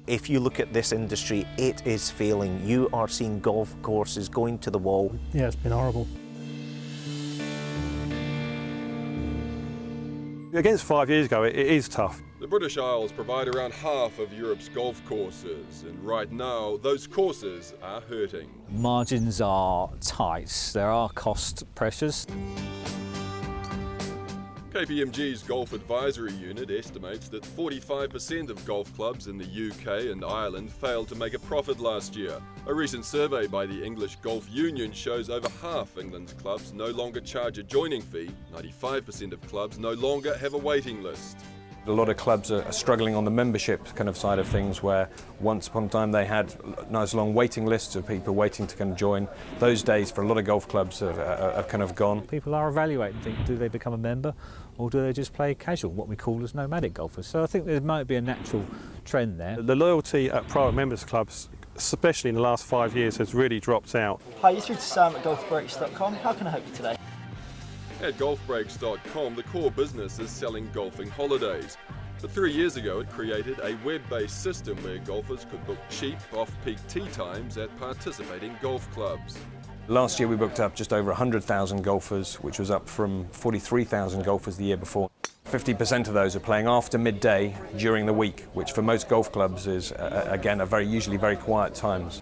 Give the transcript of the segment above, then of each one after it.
If you look at this industry, it is failing. You are seeing golf courses going to the wall. Yeah, it's been horrible. Against 5 years ago, it is tough. The British Isles provide around half of Europe's golf courses, and right now those courses are hurting. Margins are tight, there are cost pressures. KPMG's Golf Advisory Unit estimates that 45% of golf clubs in the UK and Ireland failed to make a profit last year. A recent survey by the English Golf Union shows over half England's clubs no longer charge a joining fee. 95% of clubs no longer have a waiting list. A lot of clubs are struggling on the membership kind of side of things, where once upon a time they had nice long waiting lists of people waiting to kind of join. Those days for a lot of golf clubs are kind of gone. People are evaluating, do they become a member or do they just play casual, what we call as nomadic golfers? So I think there might be a natural trend there. The loyalty at private members clubs, especially in the last 5 years, has really dropped out. Hi, you're through to Sam at golfbreaks.com. How can I help you today? At golfbreaks.com, the core business is selling golfing holidays. But 3 years ago, it created a web-based system where golfers could book cheap, off-peak tee times at participating golf clubs. Last year we booked up just over 100,000 golfers, which was up from 43,000 golfers the year before. 50% of those are playing after midday during the week, which for most golf clubs is, again, usually very quiet times.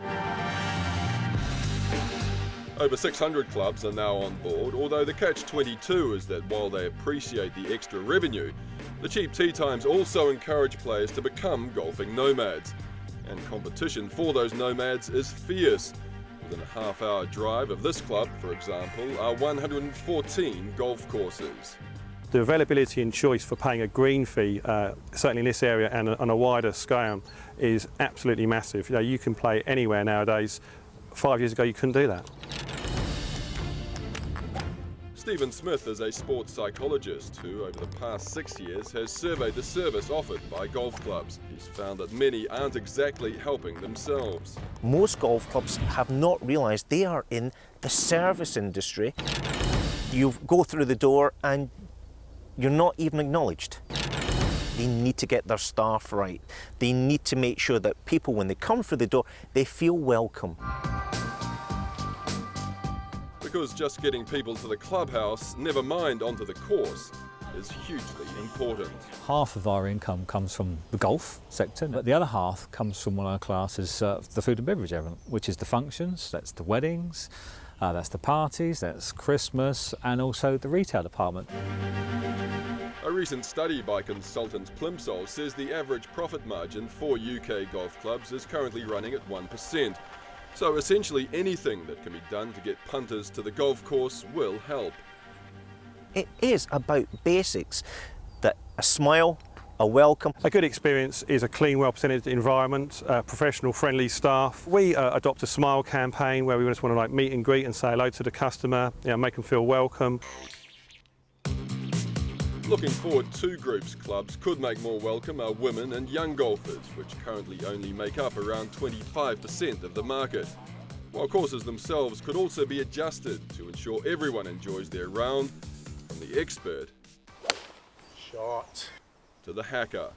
Over 600 clubs are now on board, although the catch-22 is that while they appreciate the extra revenue, the cheap tee times also encourage players to become golfing nomads. And competition for those nomads is fierce. Within a half-hour drive of this club, for example, are 114 golf courses. The availability and choice for paying a green fee, certainly in this area and on a wider scale, is absolutely massive. You know, you can play anywhere nowadays. 5 years ago you couldn't do that. Stephen Smith is a sports psychologist who, over the past 6 years, has surveyed the service offered by golf clubs. He's found that many aren't exactly helping themselves. Most golf clubs have not realised they are in the service industry. You go through the door and you're not even acknowledged. They need to get their staff right. They need to make sure that people, when they come through the door, they feel welcome. Because just getting people to the clubhouse, never mind onto the course, is hugely important. Half of our income comes from the golf sector, but the other half comes from what I class as the food and beverage element, which is the functions, that's the weddings, that's the parties, that's Christmas, and also the retail department. A recent study by consultant Plimsoll says the average profit margin for UK golf clubs is currently running at 1%. So essentially anything that can be done to get punters to the golf course will help. It is about basics, that a smile, a welcome. A good experience is a clean, well-presented environment, professional, friendly staff. We adopt a smile campaign where we just want to meet and greet and say hello to the customer, make them feel welcome. Looking forward, two groups clubs could make more welcome are women and young golfers, which currently only make up around 25% of the market. While courses themselves could also be adjusted to ensure everyone enjoys their round, from the expert shot to the hacker.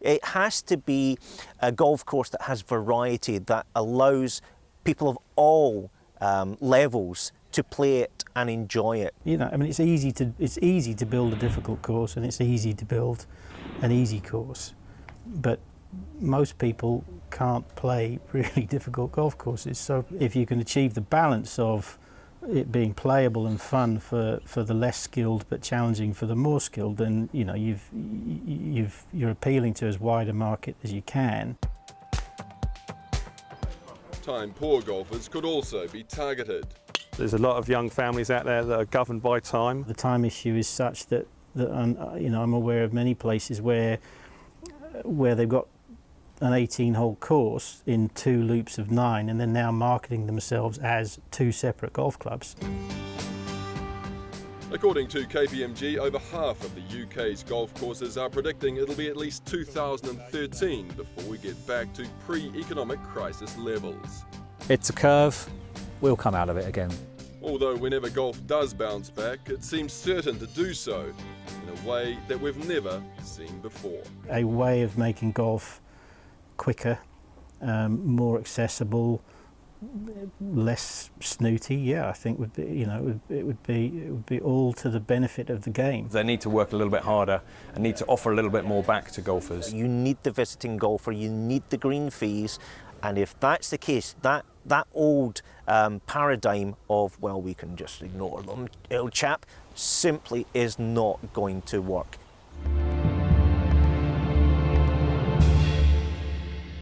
It has to be a golf course that has variety, that allows people of all levels to play it and enjoy it. You know, I mean, it's easy to build a difficult course and it's easy to build an easy course, but most people can't play really difficult golf courses. So if you can achieve the balance of it being playable and fun for the less skilled but challenging for the more skilled, then you know you're appealing to as wide a market as you can. Time-poor golfers could also be targeted. There's a lot of young families out there that are governed by time. The time issue is such that I'm aware of many places where they've got an 18-hole course in 2 loops of 9 and they're now marketing themselves as 2 separate golf clubs. According to KPMG, over half of the UK's golf courses are predicting it'll be at least 2013 before we get back to pre-economic crisis levels. It's a curve, we'll come out of it again. Although whenever golf does bounce back, it seems certain to do so. in a way that we've never seen before. A way of making golf quicker, more accessible, less snooty. Yeah, I think would be, you know, it would be all to the benefit of the game. They need to work a little bit harder and need to offer a little bit more back to golfers. You need the visiting golfer, you need the green fees, and if that's the case, that old paradigm of, well, we can just ignore them, old chap, simply is not going to work.